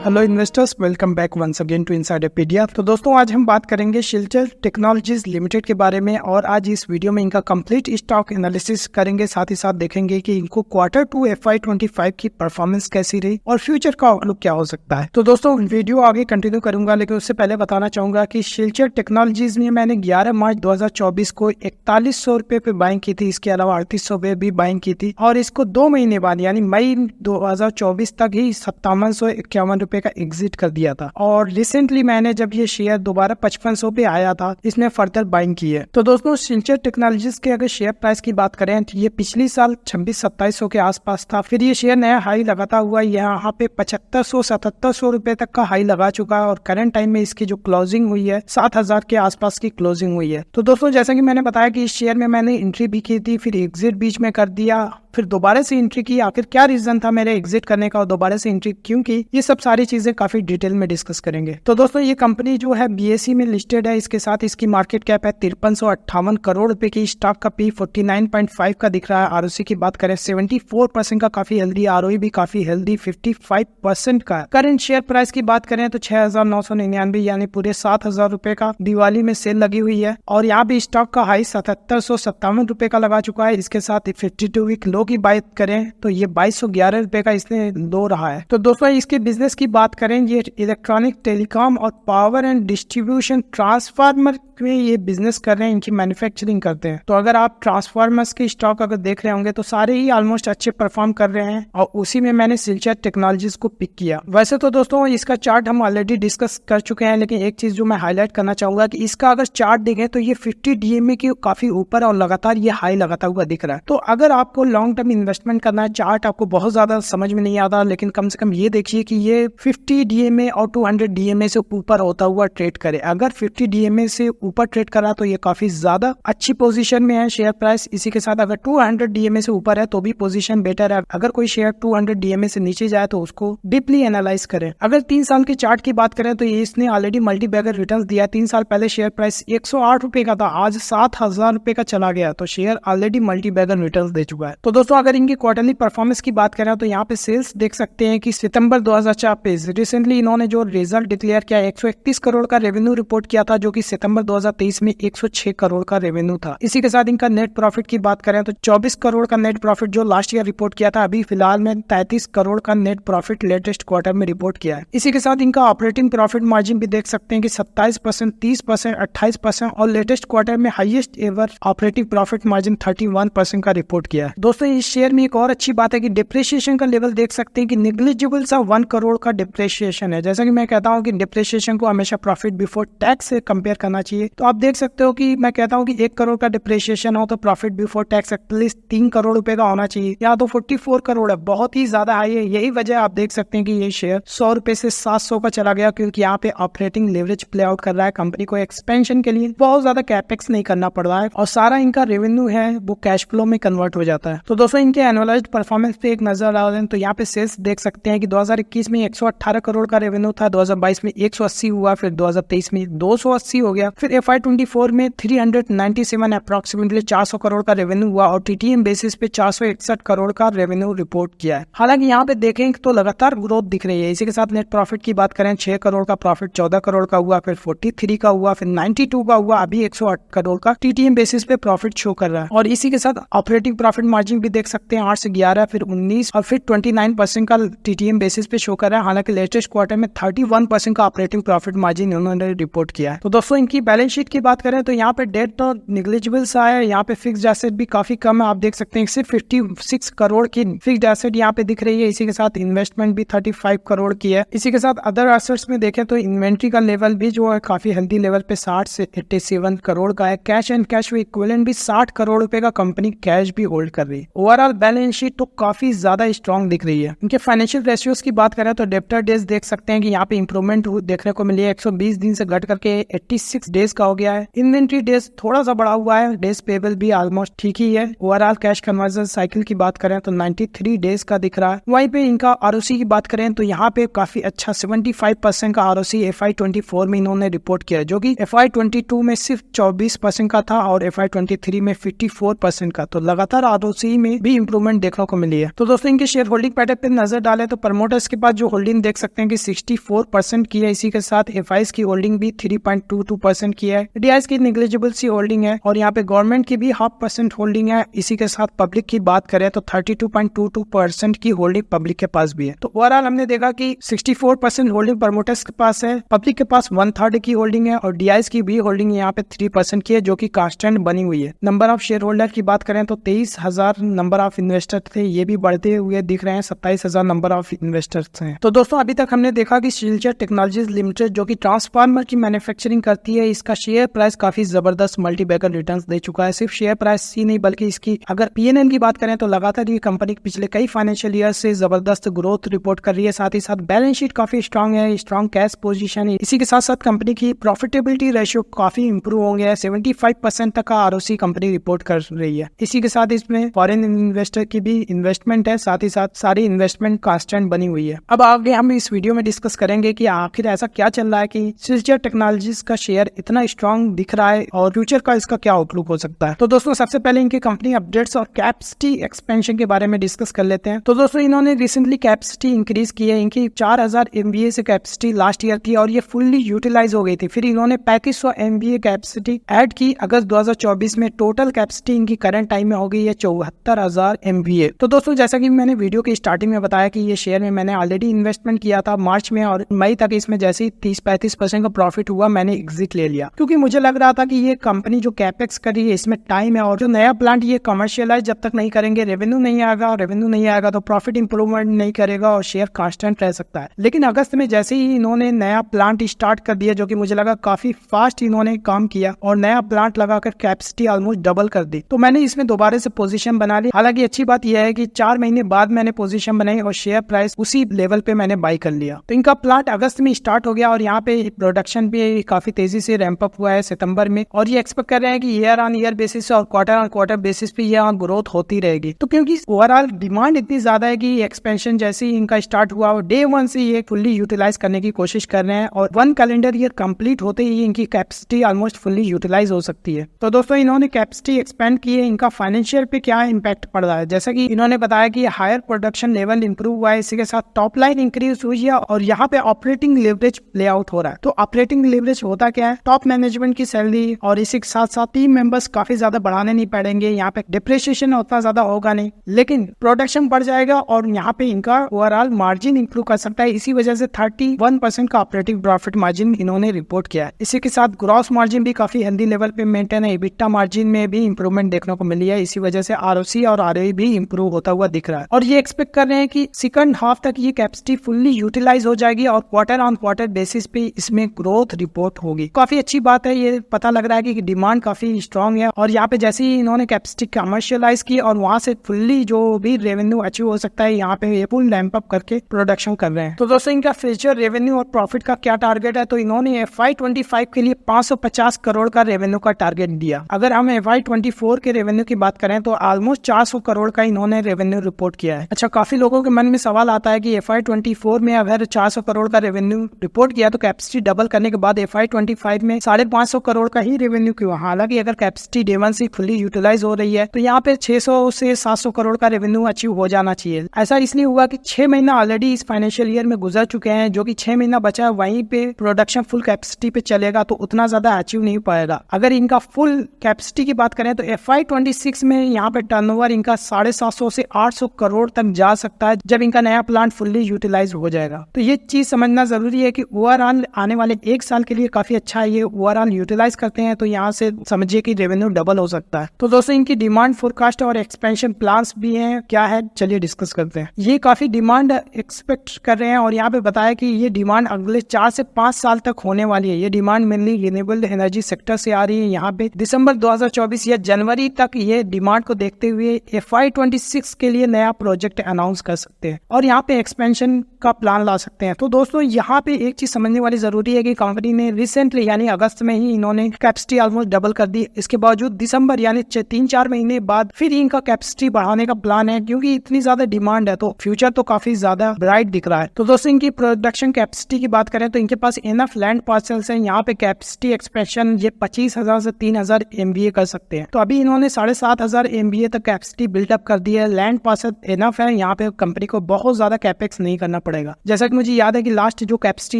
Hello investors, welcome back once again to Insiderpedia. तो दोस्तों आज हम बात करेंगे शिल्चर टेक्नोलॉजीज लिमिटेड के बारे में और आज इस वीडियो में इनका कंप्लीट स्टॉक एनालिसिस करेंगे। साथ ही साथ देखेंगे कि इनको Q2 FY25 की परफॉर्मेंस कैसी रही और फ्यूचर का आउटलुक क्या हो सकता है। तो दोस्तों वीडियो आगे कंटिन्यू करूंगा, लेकिन उससे पहले बताना चाहूंगा कि शिल्चर टेक्नोलॉजीज में मैंने 11 मार्च 2024 को 4100 रुपए पे बाइंग की थी। इसके अलावा 3800 पे भी बाइंग की थी और इसको 2 महीने बाद यानी मई 2024 तक ही 5751 रुपए का एग्जिट कर दिया था। और रिसेंटली मैंने जब ये शेयर दोबारा 5500 पे आया था, इसमें फर्दर बाइंग की है। तो दोस्तों शिल्चर टेक्नोलॉजीज के अगर शेयर प्राइस की बात करें तो ये पिछली साल 2600-2700 के आसपास था। फिर ये शेयर नया हाई लगाता हुआ यहाँ पे 7500-7700 रुपए तक का हाई लगा चुका है और करंट टाइम में इसकी जो क्लोजिंग हुई है 7000 के आसपास की क्लोजिंग हुई है। तो दोस्तों जैसा कि मैंने बताया कि इस शेयर में मैंने एंट्री भी की थी, फिर एग्जिट बीच में कर दिया, फिर दोबारा से एंट्री की। आखिर क्या रीजन था मेरे एग्जिट करने का और दोबारा से एंट्री क्यों की, ये सब सारी चीजें काफी डिटेल में डिस्कस करेंगे। तो दोस्तों ये कंपनी जो है BSE में लिस्टेड है। इसके साथ इसकी मार्केट कैप है 5358 करोड़ रुपए की। स्टॉक का P 49.5 का दिख रहा है। ROC की बात करें 74% का काफी हेल्दी, ROE भी काफी हेल्दी 55% का है। करंट शेयर प्राइस की बात करें तो 6999 यानी पूरे 7000 रुपए का दिवाली में सेल लगी हुई है और यहाँ भी स्टॉक का हाई 7757 रुपए का लगा चुका है। इसके साथ 52 वीक लो की बात करें तो ये 2211 रुपए का इसने लो रहा है। तो दोस्तों इसके बिजनेस की बात करें, ये इलेक्ट्रॉनिक, टेलीकॉम और पावर एंड डिस्ट्रीब्यूशन ट्रांसफार्मर में ये बिजनेस कर रहे हैं, इनकी मैन्युफैक्चरिंग करते हैं। तो अगर आप ट्रांसफार्मर्स के स्टॉक अगर देख रहे होंगे तो सारे ही ऑलमोस्ट अच्छे परफॉर्म कर रहे हैं और उसी में मैंने शिल्चर टेक्नोलॉजीज को पिक किया। वैसे तो दोस्तों इसका चार्ट हम ऑलरेडी डिस्कस कर चुके हैं, लेकिन एक चीज जो मैं हाईलाइट करना चाहूंगा कि इसका अगर चार्ट देखें तो ये 50 DMA के काफी ऊपर और लगातार ये हाई लगाता हुआ दिख रहा है। तो अगर आपको लॉन्ग टर्म इन्वेस्टमेंट करना है, चार्ट आपको बहुत ज्यादा समझ में नहीं आता, लेकिन कम से कम ये देखिए कि ये 50 DMA और 200 DMA से ऊपर होता हुआ ट्रेड करे। अगर 50 DMA से ऊपर ट्रेड करा तो ये काफी ज्यादा अच्छी पोजीशन में है शेयर प्राइस। इसी के साथ अगर 200 DMA से ऊपर है तो भी पोजीशन बेटर है। अगर कोई शेयर 200 DMA से नीचे जाए तो उसको डीपली एनालाइज करें। अगर 3 साल के चार्ट की बात करें तो ये इसने ऑलरेडी मल्टी बैगर रिटर्न दिया। 3 साल पहले शेयर प्राइस 108 रुपए का था, आज 7000 रुपए का चला गया। तो share already multi bagger return दे चुका है। तो दोस्तों अगर इनकी क्वार्टरली परफॉर्मेंस की बात करें तो यहाँ पे सेल्स देख सकते हैं कि सितंबर 2024 रिसेंटली इन्होंने जो रिजल्ट डिक्लेयर किया 131 करोड़ का रेवेन्यू रिपोर्ट किया था, जो कि सितंबर 2023 में 106 करोड़ का रेवेन्यू था। इसी के साथ इनका नेट प्रॉफिट की बात करें तो 24 करोड़ का नेट प्रॉफिट जो लास्ट ईयर रिपोर्ट किया था, अभी फिलहाल में 33 करोड़ का नेट प्रॉफिट लेटेस्ट क्वार्टर में रिपोर्ट किया है। इसी के साथ इनका ऑपरेटिंग प्रॉफिट मार्जिन भी देख सकते हैं कि 27%, 30%, 28% और लेटेस्ट क्वार्टर में highest ever operating profit margin 31% का रिपोर्ट किया है। दोस्तों इस शेयर में एक और अच्छी बात है कि डिप्रिसिएशन का लेवल देख सकते हैं कि निग्लिजिबल सा 1 करोड़ का डिप्रिसिएशन है। जैसा कि मैं कहता हूं कि डिप्रिसिएशन को हमेशा प्रॉफिट बिफोर टैक्स से कंपेयर करना चाहिए। तो आप देख सकते हो कि मैं कहता हूं कि 1 करोड़ का डिप्रिसिएशन हो तो profit before tax at least 3 crore रुपए का होना चाहिए। यहाँ तो 44 करोड़ है, बहुत ही ज्यादा हाई है। यही वजह आप देख सकते हैं कि ये शेयर 100 रुपए से 700 का चला गया, क्योंकि यहाँ पे ऑपरेटिंग लेवरेज प्ले आउट कर रहा है। कंपनी को एक्सपेंशन के लिए बहुत ज्यादा कैपेक्स नहीं करना पड़ रहा है और सारा इनका रेवेन्यू है वो कैश फ्लो में कन्वर्ट हो जाता है। तो दोस्तों इनके एनुअलाइज्ड परफॉर्मेंस पे एक नजर डालें तो यहाँ पे सेल्स देख सकते हैं कि 2021 में 118 करोड़ का रेवेन्यू था, 2022 में 180 हुआ, फिर 2023 में 280 हो गया, फिर FY24 में 397 अप्रोक्सीमेटली 400 करोड़ का रेवेन्यू हुआ और TTM बेसिस पे 461 करोड़ का रेवेन्यू रिपोर्ट किया है। हालांकि यहाँ पे देखें तो लगातार ग्रोथ दिख रही है। इसी के साथ नेट प्रॉफिट की बात करें 6 करोड़ का प्रॉफिट 14 करोड़ का हुआ, फिर 43 का हुआ, फिर 92 का हुआ, अभी 108 करोड़ का TTM बेसिस पे प्रॉफिट शो कर रहा है। और इसी के साथ ऑपरेटिंग प्रॉफिट मार्जिन भी देख सकते हैं 8 से 11, फिर 19 और फिर 29% का TTM बेसिस पे शो कर रहा है। हालांकि लेटेस्ट क्वार्टर में 31% का ऑपरेटिंग प्रॉफिट मार्जिन उन्होंने रिपोर्ट किया है। तो दोस्तों इनकी बैलेंस शीट की बात करें तो यहाँ पे डेट तो निग्लिजिबल सा है। यहाँ पे फिक्स्ड एसेट भी काफी कम है, आप देख सकते हैं सिर्फ 56 करोड़ की फिक्स्ड एसेट यहाँ पे दिख रही है। इसी के साथ इन्वेस्टमेंट भी 35 करोड़ की है। इसी के साथ अदर एसेट्स में देखें तो इन्वेंट्री का लेवल भी जो है काफी हेल्दी लेवल पे 60 से 87 करोड़ का है। कैश एंड कैश इक्विवेलेंट भी 60 करोड़ रुपए का कंपनी कैश भी होल्ड कर रही है। ओवरऑल बैलेंस शीट तो काफी ज्यादा स्ट्रॉन्ग दिख रही है। इनके फाइनेंशियल रेशियोज की बात करें तो डेब्टर डेज देख सकते हैं कि यहाँ पे इंप्रूवमेंट देखने को मिली है। 120 दिन से घट करके 86 डेज का हो गया है। इन्वेंट्री डेज थोड़ा सा बढ़ा हुआ है, डेज पेबल भी ऑलमोस्ट ठीक ही है। ओवरऑल कैश कन्वर्जन साइकिल की बात करें तो 93 डेज का दिख रहा है। वहीं पे इनका ROC की बात करें तो यहाँ पे काफी अच्छा 75% का ROC FY24 में इन्होंने रिपोर्ट किया, जो कि FY22 में सिर्फ 24% का था और FY23 में 54% का। तो लगातार ROC में भी इंप्रूवमेंट देखने को मिली है। तो दोस्तों इनके शेयर होल्डिंग पैटर्न पे नजर डालें तो प्रमोटर्स के पास जो होल्डिंग होल्डिंग देख सकते हैं कि 64% की है। इसी के साथ एफआईएस की होल्डिंग भी 3.22% की है। डीआईएस की नेग्लिजिबल सी होल्डिंग है और यहाँ पे गवर्नमेंट की भी 0.5% होल्डिंग है। इसी के साथ पब्लिक की बात करें तो 32.22% की होल्डिंग पब्लिक के पास भी है। तो ओवरऑल हमने देखा कि 64% होल्डिंग प्रमोटर्स के पास है, पब्लिक के पास 1/3 की होल्डिंग है और डीआईएस की भी होल्डिंग यहाँ पे 3% की है, जो कि कांस्टेंट बनी हुई है। नंबर ऑफ शेयर होल्डर की बात करें तो 23,000 नंबर ऑफ इन्वेस्टर थे, ये भी बढ़ते हुए दिख रहे हैं, 27,000 नंबर ऑफ इन्वेस्टर्स हैं। तो दोस्तों अभी तक हमने देखा कि शिलचर टेक्नोलॉजीज लिमिटेड जो कि ट्रांसफार्मर की मैन्युफैक्चरिंग करती है, इसका शेयर प्राइस काफी जबरदस्त मल्टीबैगर रिटर्न्स दे चुका है। सिर्फ शेयर प्राइस ही नहीं बल्कि इसकी अगर पीएनएल की बात करें तो लगातार ये कंपनी पिछले कई फाइनेंशियल ईयर से जबरदस्त ग्रोथ रिपोर्ट कर रही है। साथ ही साथ बैलेंस शीट काफी स्ट्रांग है, स्ट्रांग कैश पोजीशन है। इसी के साथ साथ कंपनी की प्रॉफिटेबिलिटी रेशियो काफी इंप्रूव हो गया है, 75% तक का आरओसी कंपनी रिपोर्ट कर रही है। इसी के साथ इसमें फॉरेन इन्वेस्टर की भी इन्वेस्टमेंट है, साथ ही साथ सारी इन्वेस्टमेंट कांस्टेंट बनी हुई है। अब आगे हम इस वीडियो में डिस्कस करेंगे कि आखिर ऐसा क्या चल रहा है कि शिलचर टेक्नोलॉजीज का शेयर इतना स्ट्रांग दिख रहा है और फ्यूचर का इसका क्या आउटलुक हो सकता है। तो दोस्तों सबसे पहले इनकी कंपनी अपडेट्स और कैपेसिटी एक्सपेंशन के बारे में डिस्कस कर लेते हैं। तो दोस्तों इन्होंने रिसेंटली कैपेसिटी इंक्रीज की है। इनकी 4000 MVA से कैपेसिटी लास्ट ईयर थी और ये फुल्ली यूटिलाइज हो गई थी। फिर इन्होंने 3500 MVA कैपेसिटी ऐड की अगस्त 2024 में। टोटल कैपेसिटी इनकी करंट टाइम में हो गई है 74,000 MVA। तो दोस्तों जैसा कि मैंने वीडियो की स्टार्टिंग में बताया कि ये शेयर में मैंने ऑलरेडी इन्वेस्टमेंट किया था मार्च में और मई तक इसमें जैसे ही 30-35% का प्रॉफिट हुआ मैंने एग्जिट ले लिया, क्योंकि मुझे लग रहा था कि ये कंपनी जो कैपेक्स कर रही है इसमें टाइम है और जो नया प्लांट ये कमर्शियलाइज जब तक नहीं करेंगे रेवेन्यू नहीं आएगा तो प्रॉफिट इंप्रूवमेंट नहीं करेगा और शेयर कांस्टेंट रह सकता है। लेकिन अगस्त में जैसे ही इन्होंने नया प्लांट स्टार्ट कर दिया, जो कि मुझे लगा काफी फास्ट इन्होंने काम किया और नया प्लांट लगाकर कैपेसिटी ऑलमोस्ट डबल कर दी, तो मैंने इसमें दोबारा से पोजीशन बना ली। हालांकि अच्छी बात यह है कि 4 महीने बाद मैंने पोजीशन बनाई और शेयर प्राइस उसी लेवल पे मैंने बाई कर लिया। तो इनका प्लांट अगस्त में स्टार्ट हो गया और यहाँ पे प्रोडक्शन भी काफी तेजी से रैंप अप हुआ है सितंबर में और ये एक्सपेक्ट कर रहे हैं कि ईयर ऑन ईयर बेसिस और क्वार्टर ऑन क्वार्टर बेसिस पे यहाँ ग्रोथ होती रहेगी। तो क्योंकि ओवरऑल डिमांड इतनी ज्यादा है कि एक्सपेंशन जैसे ही इनका स्टार्ट हुआ और डे 1 से ये फुल्ली यूटिलाइज करने की कोशिश कर रहे हैं और 1 कैलेंडर ईयर कंप्लीट होते ही इनकी कैपेसिटी ऑलमोस्ट फुल्ली यूटिलाइज हो सकती है। तो दोस्तों इन्होंने कैपेसिटी एक्सपेंड की है, इनका फाइनेंशियल पे क्या इम्पैक्ट पड़ रहा है, जैसा कि इन्होंने बताया कि हायर प्रोडक्शन लेवल इंप्रूव हुआ है, इसी के साथ टॉप लाइन इंक्रीज हुई है और यहाँ पे ऑपरेटिंग लेवरेज प्ले आउट हो रहा है। तो ऑपरेटिंग लेवरेज होता क्या है, टॉप मैनेजमेंट की सैलरी और इसी के साथ साथ टीम मेंबर्स काफी ज्यादा बढ़ाने नहीं पड़ेंगे, यहाँ पे डिप्रिसिएशन उतना ज्यादा होगा नहीं, लेकिन प्रोडक्शन बढ़ जाएगा और यहाँ पे इनका ओवरऑल मार्जिन इंप्रूव कर सकता है। इसी वजह से 31% का ऑपरेटिंग प्रॉफिट मार्जिन इन्होंने रिपोर्ट किया है। इसी के साथ ग्रॉस मार्जिन भी काफी हेल्दी लेवल पे मेंटेन है, EBITDA मार्जिन में भी इंप्रूवमेंट देखने को मिली है। इसी वजह से आरओसी और आरओई भी इंप्रूव होता हुआ दिख रहा है और ये एक्सपेक्ट कर रहे हैं कि सेकंड हाफ तक ये कैपेसिटी फुल्ली यूटिलाइज हो जाएगी और क्वार्टर ऑन क्वार्टर बेसिस पे इसमें ग्रोथ रिपोर्ट होगी। काफी अच्छी बात है, ये पता लग रहा है कि डिमांड काफी स्ट्रांग है और यहाँ पे जैसे ही इन्होंने कैपेसिटी कमर्शियलाइज की और वहां से फुल्ली जो भी रेवेन्यू अचीव हो सकता है यहाँ पे ये फुल रैंप अप करके प्रोडक्शन कर रहे हैं। तो दोस्तों इनका फ्यूचर रेवेन्यू और प्रॉफिट का क्या टारगेट है, तो इन्होंने FY25 के लिए 550 करोड़ का रेवेन्यू का टारगेट दिया। अगर हम FY24 के रेवेन्यू की बात करें तो ऑलमोस्ट 400 करोड़ का इन्होंने रेवेन्यू रिपोर्ट किया है। अच्छा, काफी लोगों के मन में सवाल आता है कि FY24 में अगर 400 करोड़ का रेवेन्यू रिपोर्ट किया तो कैपेसिटी डबल करने के बाद FY25 में 550 करोड़ का ही रेवेन्यू क्यों। हालांकि अगर कैपेसिटी डे 1 से फुल्ली यूटिलाइज हो रही है तो यहाँ पे 600 से 700 करोड़ का रेवेन्यू अचीव हो जाना चाहिए। ऐसा इसलिए हुआ कि 6 महीना ऑलरेडी इस फाइनेंशियल ईयर में गुजर चुके हैं, जो कि 6 महीना बचा है वहीं पे प्रोडक्शन फुल कैपेसिटी पे चलेगा तो उतना ज्यादा अचीव नहीं पाएगा। अगर इनका फुल कैपेसिटी की बात करें तो FY26 में यहाँ पे टर्नओवर इनका 750 से 800 करोड़ तक जा सकता है जब इनका नया प्लांट फुल्ली यूटिलाइज हो जाएगा। तो ये चीज समझना जरूरी है कि ओवरऑल आने वाले 1 साल के लिए काफी अच्छा है, ये ओवरऑल यूटिलाइज करते हैं तो यहाँ से समझिए कि रेवेन्यू डबल हो सकता है। तो दोस्तों इनकी डिमांड फोरकास्ट और एक्सपेंशन प्लान्स भी हैं, क्या है चलिए डिस्कस करते हैं। ये काफी डिमांड एक्सपेक्ट कर रहे हैं और यहाँ पे बताया कि ये डिमांड अगले 4 से 5 साल तक होने वाली है। ये demand mainly renewable energy sector से आ रही है। यहाँ पे दिसंबर 2024 या जनवरी तक ये डिमांड को देखते हुए FY26 के लिए नया प्रोजेक्ट अनाउंस कर सकते हैं और यहाँ पे एक्सपेंशन का प्लान ला सकते हैं। तो दोस्तों यहाँ पे एक चीज समझने वाली जरूरी है कि कंपनी ने रिसेंटली यानी अगस्त में ही इन्होंने कैपेसिटी ऑलमोस्ट डबल कर दी। इसके बावजूद दिसंबर यानी 3-4 महीने बाद फिर इनका कैपेसिटी बढ़ाने का प्लान है, क्योंकि इतनी ज्यादा डिमांड है तो फ्यूचर तो काफी ज्यादा ब्राइट दिख रहा है। तो दोस्तों इनकी प्रोडक्शन कैपेसिटी की बात करें तो इनके पास इनफ लैंड पार्सल्स हैं। यहाँ पे कैपेसिटी एक्सपेंशन ये 25,000 से 3,000 MVA कर सकते हैं। तो अभी इन्होंने 7,500 MVA तक कैपेसिटी बिल्डअप कर दी है। लैंड पार्सल इनफ है, यहाँ पे कंपनी को बहुत ज्यादा कैपेक्स नहीं करना पड़ेगा। पड़ेगा। जैसा कि मुझे याद है कि लास्ट जो कैपेसिटी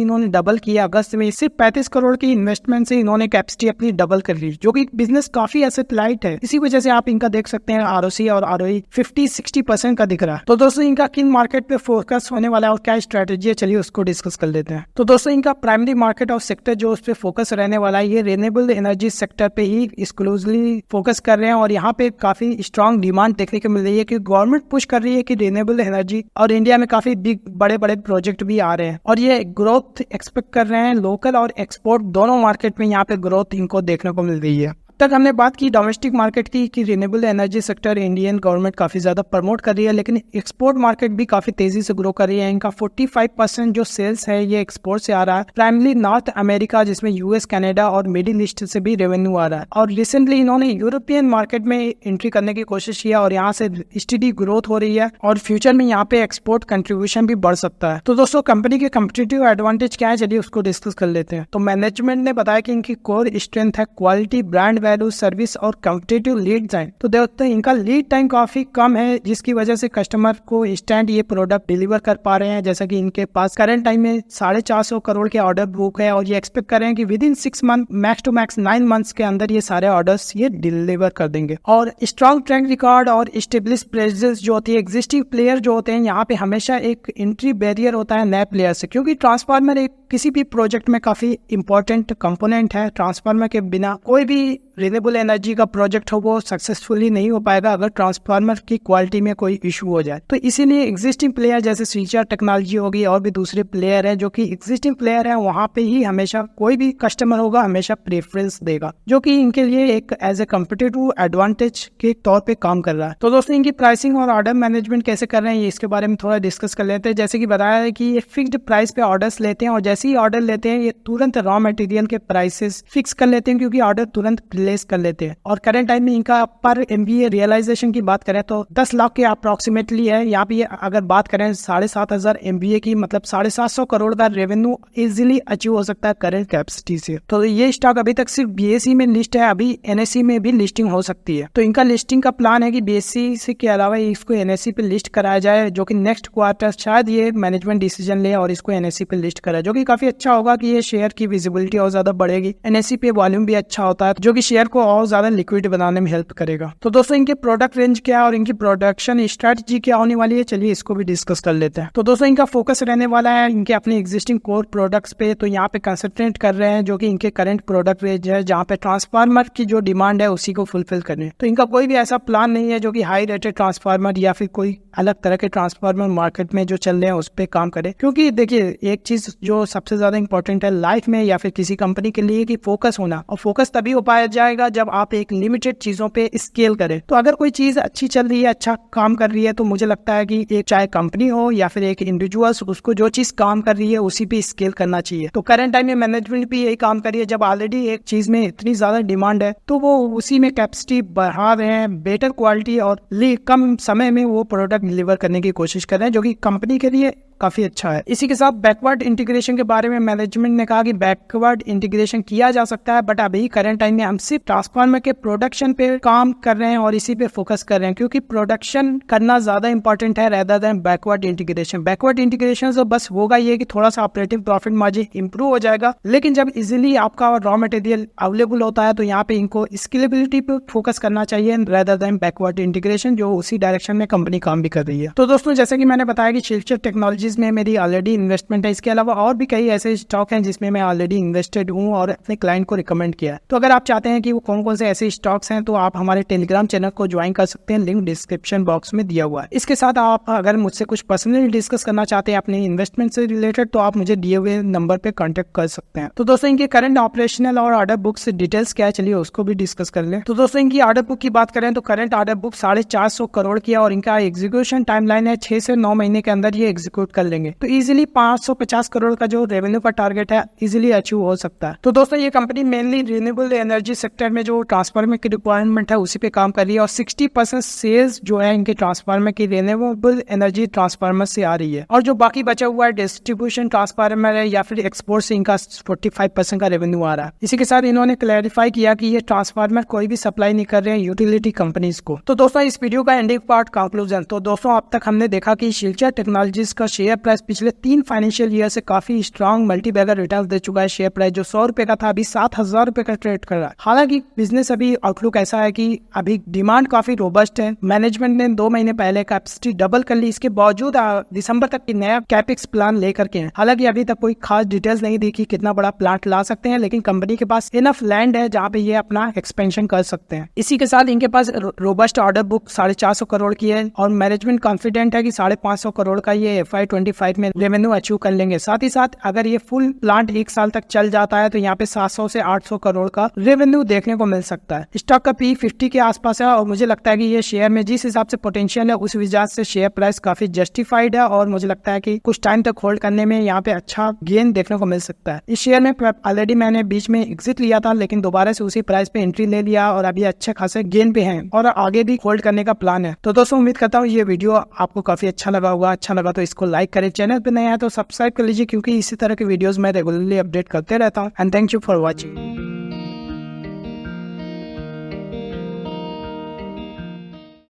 इन्होंने डबल किया अगस्त में, सिर्फ 35 करोड़ की इन्वेस्टमेंट से इन्होंने कैपेसिटी अपनी डबल कर ली, जो कि बिजनेस काफी एसेट लाइट है। इसी वजह से आप इनका देख सकते हैं आरओसी और आरओई 50-60% का दिख रहा है। तो दोस्तों इनका किन मार्केट पे फोकस होने वाला है और क्या स्ट्रेटेजी है, चलिए उसको डिस्कस कर लेते हैं। तो दोस्तों इनका प्राइमरी मार्केट और सेक्टर जो उस पर फोकस रहने वाला है, ये रिन्यूएबल एनर्जी सेक्टर पे ही एक्सक्लूसिवली फोकस कर रहे हैं। और यहाँ पे काफी स्ट्रॉन्ग डिमांड देखने को मिल रही है कि गवर्नमेंट पुश कर रही है कि रिन्यूएबल एनर्जी, और इंडिया में काफी बिग बड़े बड़े प्रोजेक्ट भी आ रहे हैं और ये ग्रोथ एक्सपेक्ट कर रहे हैं। लोकल और एक्सपोर्ट दोनों मार्केट में यहाँ पे ग्रोथ इनको देखने को मिल रही है। तक हमने बात की डोमेस्टिक मार्केट की कि renewable energy sector Indian government काफी ज्यादा प्रमोट कर रही है, लेकिन एक्सपोर्ट मार्केट भी काफी तेजी से ग्रो कर रही है। इनका 45% जो सेल्स है ये एक्सपोर्ट से आ रहा है, प्राइमरी नॉर्थ अमेरिका जिसमें यूएस, कनाडा और मिडिल ईस्ट से भी रेवेन्यू आ रहा है। और रिसेंटली इन्होंने यूरोपियन मार्केट में एंट्री करने की कोशिश की और यहाँ से स्टेडी ग्रोथ हो रही है और फ्यूचर में यहाँ पे एक्सपोर्ट कंट्रीब्यूशन भी बढ़ सकता है। तो दोस्तों कंपनी के कम्पिटिटिव एडवांटेज क्या है, चलिए उसको डिस्कस कर लेते हैं। तो मैनेजमेंट ने बताया कि इनकी कोर स्ट्रेंथ है क्वालिटी, ब्रांड वैल्यू, सर्विस और कम्पिटिटिव लीड टाइम। तो देखते हैं इनका लीड टाइम काफी कम है, जिसकी वजह से कस्टमर को इंस्टेंट ये प्रोडक्ट डिलीवर कर पा रहे हैं। जैसा कि इनके पास करंट टाइम में 450 करोड़ के ऑर्डर बुक है और ये एक्सपेक्ट कर रहे हैं कि within 6 month, max to max 9 months के अंदर ये सारे ऑर्डर्स ये डिलीवर कर देंगे। और स्ट्रॉन्ग ट्रैक रिकॉर्ड और स्टेब्लिश प्रेजेंस जो होती है, एग्जिस्टिंग प्लेयर जो होते हैं, यहाँ पे हमेशा एक एंट्री बैरियर होता है नए प्लेयर से, क्योंकि ट्रांसफार्मर एक किसी भी प्रोजेक्ट में काफी इंपॉर्टेंट कंपोनेंट है। ट्रांसफार्मर के बिना कोई भी रिन्यूएबल एनर्जी का प्रोजेक्ट हो वो सक्सेसफुली नहीं हो पाएगा अगर ट्रांसफार्मर की क्वालिटी में कोई इशू हो जाए। तो इसीलिए एग्जिस्टिंग प्लेयर जैसे स्विचर टेक्नोलॉजी होगी और भी दूसरे प्लेयर हैं जो कि एग्जिस्टिंग प्लेयर है, वहां पे ही हमेशा कोई भी कस्टमर होगा हमेशा प्रेफरेंस देगा, जो कि इनके लिए एक एज ए कम्पिटिटिव एडवांटेज के तौर पे काम कर रहा है। तो दोस्तों इनकी प्राइसिंग और ऑर्डर मैनेजमेंट कैसे कर रहे हैं, इसके बारे में थोड़ा डिस्कस कर लेते हैं। जैसे कि बताया है कि ये फिक्स्ड प्राइस पे ऑर्डर्स लेते हैं और जैसे ही ऑर्डर लेते हैं ये तुरंत रॉ मटेरियल के प्राइसेस फिक्स कर लेते हैं, क्योंकि ऑर्डर तुरंत प्लेस कर लेते हैं। और करंट टाइम में इनका पर एमबीए रियलाइजेशन की बात करें तो 10 लाख के अप्रोक्सीमेटली है। यहाँ पे अगर बात करें 7,500 एमबीए की, मतलब 750 करोड़ का रेवेन्यू इजीली अचीव हो सकता है करंट कैपेसिटी से। तो ये स्टॉक अभी तक सिर्फ बीएसई में लिस्ट है, अभी एनएसई में भी लिस्टिंग हो सकती है। तो इनका लिस्टिंग का प्लान है कि बीएसई से के अलावा इसको एनएसई पे लिस्ट कराया जाए, जो कि नेक्स्ट क्वार्टर शायद ये मैनेजमेंट डिसीजन ले और इसको एनएसई पे लिस्ट कराए, जो कि काफी अच्छा होगा कि ये शेयर की विजिबिलिटी और ज्यादा बढ़ेगी। एनएसई पे वॉल्यूम भी अच्छा होता है, जो कि शेयर को और ज्यादा लिक्विड बनाने में हेल्प करेगा। तो दोस्तों इनके प्रोडक्ट रेंज क्या है और इनकी प्रोडक्शन स्ट्रेटजी क्या होने वाली है, चलिए इसको भी डिस्कस कर लेते हैं। तो दोस्तों इनका फोकस रहने वाला है इनके अपने एग्जिस्टिंग कोर प्रोडक्ट्स पे। तो यहाँ पे कंसंट्रेट कर रहे हैं जो कि इनके करंट प्रोडक्ट रेंज है, जहाँ पे ट्रांसफार्मर की जो डिमांड है उसी को फुलफिल करने। तो इनका कोई भी ऐसा प्लान नहीं है जो कि हाई रेटेड ट्रांसफार्मर या फिर कोई अलग तरह के ट्रांसफार्मर मार्केट में जो चल रहे हैं उस पर काम करे। क्योंकि देखिए एक चीज जो सबसे ज्यादा इंपॉर्टेंट है लाइफ में या फिर किसी कंपनी के लिए कि फोकस होना, और फोकस तभी हो पाया जाएगा जब आप एक लिमिटेड चीजों पे स्केल करें। तो अगर कोई चीज अच्छी चल रही है, अच्छा काम कर रही है, तो मुझे लगता है कि एक चाहे कंपनी हो या फिर एक इंडिविजुअल्स, उसको जो चीज काम कर रही है उसी पे स्केल करना चाहिए। तो करंट टाइम में मैनेजमेंट भी यही काम कर रही है, जब ऑलरेडी एक चीज में इतनी ज्यादा डिमांड है तो वो उसी में कैपेसिटी बढ़ा रहे हैं, बेटर क्वालिटी और कम समय में वो प्रोडक्ट डिलीवर करने की कोशिश कर रहे हैं, जो कि कंपनी के लिए काफी अच्छा है। इसी के साथ बैकवर्ड इंटीग्रेशन के बारे में मैनेजमेंट ने कहा कि बैकवर्ड इंटीग्रेशन किया जा सकता है, बट अभी करंट टाइम में हम सिर्फ ट्रांसफार्मर के प्रोडक्शन पे काम कर रहे हैं और इसी पे फोकस कर रहे हैं, क्योंकि प्रोडक्शन करना ज्यादा इंपॉर्टेंट है rather than backward integration. Backward integration से बस होगा ये कि थोड़ा सा ऑपरेटिंग प्रॉफिट मार्जिन इंप्रूव हो जाएगा, लेकिन जब इजिली आपका रॉ मटेरियल अवेलेबल होता है तो यहाँ पे इनको स्केलेबिलिटी पे फोकस करना चाहिए रेदर देन बैकवर्ड इंटीग्रेशन, जो उसी डायरेक्शन में कंपनी काम भी कर रही है। तो दोस्तों जैसे कि मैंने बताया कि शिल्चर टेक्नोलॉजी में मेरी ऑलरेडी इन्वेस्टमेंट है, इसके अलावा और भी कई ऐसे स्टॉक हैं जिसमें मैं ऑलरेडी इन्वेस्टेड हूं और अपने क्लाइंट को रिकमेंड किया है। तो अगर आप चाहते हैं कि वो कौन कौन से ऐसे स्टॉक्स हैं तो आप हमारे टेलीग्राम चैनल को ज्वाइन कर सकते हैं, लिंक डिस्क्रिप्शन बॉक्स में दिया हुआ है। इसके साथ आप अगर मुझसे कुछ पर्सनली डिस्कस करना चाहते हैं अपने इन्वेस्टमेंट से रिलेटेड तो आप मुझे दिए हुए नंबर पे कॉन्टेक्ट कर सकते हैं। तो दोस्तों इनके करंट ऑपरेशनल और ऑर्डर बुक से डिटेल्स क्या है, चलिए उसको भी डिस्कस कर लें। तो दोस्तों इनकी ऑर्डर बुक की बात करें तो करंट ऑर्डर बुक 450 करोड़ की है और इनका एग्जीक्यूशन टाइमलाइन है 6 से 9 महीने के अंदर ये एग्जीक्यूट कर लेंगे। तो इजीली 550 करोड़ का जो रेवेन्यू का टारगेट है इजीली अचीव हो सकता है। तो दोस्तों ये company mainly renewable energy sector में जो ट्रांसफार्मर की रिक्वायरमेंट है उसी पे काम कर रही है और 60% सेल्स जो है इनके ट्रांसफार्मर की रिन्यूएबल एनर्जी ट्रांसफार्मर से आ रही है, और जो बाकी बचा हुआ है डिस्ट्रीब्यूशन ट्रांसफार्मर है या फिर एक्सपोर्ट से इनका 45% का रेवेन्यू आ रहा है। इसी के साथ इन्होंने क्लैरिफाई किया कि ये ट्रांसफार्मर कोई भी सप्लाई नहीं कर रहे हैं यूटिलिटी कंपनीज को। तो दोस्तों इस वीडियो का एंडिंग पार्ट कंक्लूजन। तो दोस्तों अब तक हमने देखा कि शिल्चर टेक्नोलॉजीज का शेयर शेयर प्राइस पिछले 3 फाइनेंशियल ईयर से काफी स्ट्रॉन्ग मल्टीबैगर रिटर्न दे चुका है। शेयर प्राइस जो 100 रुपए का था अभी 7,000 रुपए का ट्रेड कर रहा है। हालांकि बिजनेस अभी आउटलुक ऐसा है कि अभी डिमांड काफी रोबस्ट है। मैनेजमेंट ने 2 महीने पहले कैपेसिटी डबल कर ली, इसके बावजूद दिसंबर तक की नया कैपेक्स प्लान लेकर के हैं। हालांकि अभी तक कोई खास डिटेल्स नहीं दी कि कितना बड़ा प्लांट ला सकते हैं, लेकिन कंपनी के पास इनफ लैंड है जहां पे ये अपना एक्सपेंशन कर सकते हैं। इसी के साथ इनके पास रोबस्ट ऑर्डर बुक 450 करोड़ की है और मैनेजमेंट कॉन्फिडेंट है कि 550 करोड़ का ये FY25 में रेवेन्यू अचीव कर लेंगे। साथ ही साथ अगर ये फुल प्लांट 1 साल तक चल जाता है तो यहाँ पे 700 से 800 करोड़ का रेवेन्यू देखने को मिल सकता है। स्टॉक का P 50 के आसपास है और मुझे लगता है कि ये शेयर में जिस हिसाब से पोटेंशियल है उस वजह से शेयर प्राइस काफी जस्टिफाइड है और मुझे लगता है कि कुछ टाइम तक होल्ड करने में यहाँ पे अच्छा गेन देखने को मिल सकता है। इस शेयर में ऑलरेडी मैंने बीच में एग्जिट लिया था, लेकिन दोबारा से उसी प्राइस पे एंट्री ले लिया और अभी अच्छे खासे गेन पे हैं और आगे भी होल्ड करने का प्लान है। तो दोस्तों उम्मीद करता हूँ ये वीडियो आपको काफी अच्छा लगा होगा। अच्छा लगा तो इसको लाइक करें, चैनल पे नया है तो सब्सक्राइब कर लीजिए क्योंकि इसी तरह के वीडियोस मैं रेगुलरली अपडेट करते रहता हूँ। And thank you for watching.